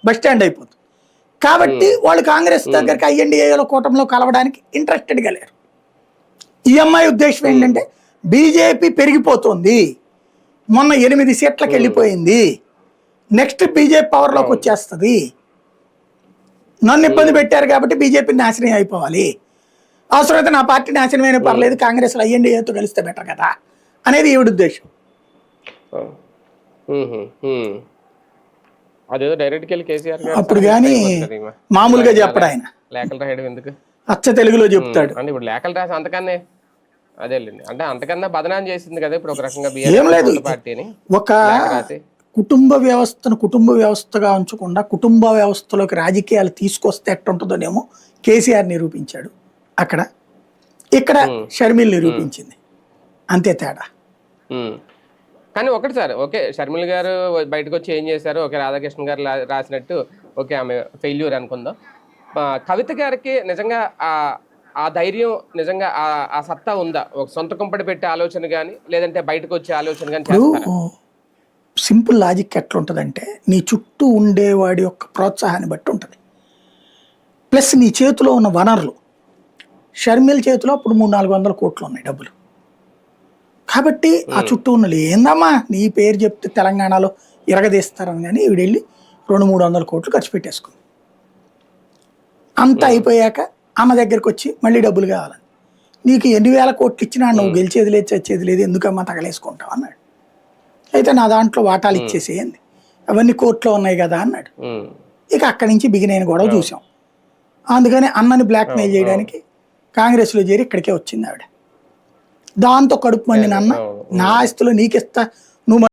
Bus stand అయిపోతుంది. కాబట్టి వాళ్ళు కాంగ్రెస్ దగ్గరికి ఐఎన్డీఏలో కూటమిలో కలవడానికి ఇంట్రెస్టెడ్గా లేరు. ఈఎంఐ ఉద్దేశం ఏంటంటే బీజేపీ పెరిగిపోతుంది, మొన్న 8 సీట్లకు వెళ్ళిపోయింది, నెక్స్ట్ బీజేపీ పవర్లోకి వచ్చేస్తుంది, నన్ను ఇబ్బంది పెట్టారు కాబట్టి బీజేపీ నాశనం అయిపోవాలి, అవసరమైతే నా పార్టీ నాశనమైన పర్లేదు, కాంగ్రెస్లో ఐఎన్డీఏతో కలిస్తే బెటర్ కదా అనేది ఈవిడ ఉద్దేశం. అదేదో డైరెక్ట్కి వెళ్ళి కేసీఆర్ అప్పుడు కానీ మామూలుగా చెప్పడు ఆయన, లేఖలు రాయడం ఎందుకు, అచ్చ తెలుగులో చెప్తాడు. అంటే ఇప్పుడు లేఖలు రాసి అంతకన్నా అదేలేండి, అంటే అంతకన్నా బదనాం చేసింది కదా ఇప్పుడు ఒక రకంగా ఏం లేదు, పార్టీని. ఒక కుటుంబ వ్యవస్థను కుటుంబ వ్యవస్థగా ఉంచకుండా కుటుంబ వ్యవస్థలోకి రాజకీయాలు తీసుకొస్తే ఎట్టుంటుందోనేమో కేసీఆర్ నిరూపించాడు అక్కడ, ఇక్కడ షర్మిల నిరూపించింది, అంతే తేడా. కానీ ఒకటి సార్, ఓకే షర్మిల గారు బయటకు వచ్చి ఏం చేశారు, ఓకే రాధాకృష్ణ గారు రాసినట్టు ఓకే ఆమె ఫెయిల్యూర్ అనుకుందాం. కవిత గారికి నిజంగా ఆ ధైర్యం, నిజంగా ఆ సత్తా ఉందా, ఒక సొంత కుంపడి పెట్టే ఆలోచన కానీ లేదంటే బయటకు వచ్చే ఆలోచన కానీ చేస్తారా? సింపుల్ లాజిక్ ఎట్లుంటుందంటే నీ చుట్టూ ఉండేవాడి యొక్క ప్రోత్సాహాన్ని బట్టి ఉంటుంది, ప్లస్ నీ చేతిలో ఉన్న వనరులు. షర్మిల చేతిలో అప్పుడు 300-400 కోట్లు ఉన్నాయి డబ్బులు, కాబట్టి ఆ చుట్టూ ఉన్న ఏందమ్మా నీ పేరు చెప్తే తెలంగాణలో ఇరగదీస్తారని కానీ ఈవిడ వెళ్ళి 200-300 కోట్లు ఖర్చు పెట్టేసుకుంది. అంతా అయిపోయాక ఆమె దగ్గరికి వచ్చి మళ్ళీ డబ్బులు కావాలని, నీకు 8,000 కోట్లు ఇచ్చినా నువ్వు గెలిచేది లేదు చచ్చేది లేదు, ఎందుకమ్మా తగలేసుకుంటావు అన్నాడు. అయితే నా దాంట్లో వాటాలు ఇచ్చేసేయండి, అవన్నీ కోర్టులో ఉన్నాయి కదా అన్నాడు. ఇక అక్కడి నుంచి బిగినైన గొడవ చూసాం. అందుకని అన్నని బ్లాక్మెయిల్ చేయడానికి కాంగ్రెస్లో చేరి ఇక్కడికే వచ్చింది ఆవిడ. దాంతో కడుపు మండిన అన్న, నా ఆస్తులు నీకిస్తా, నువ్వు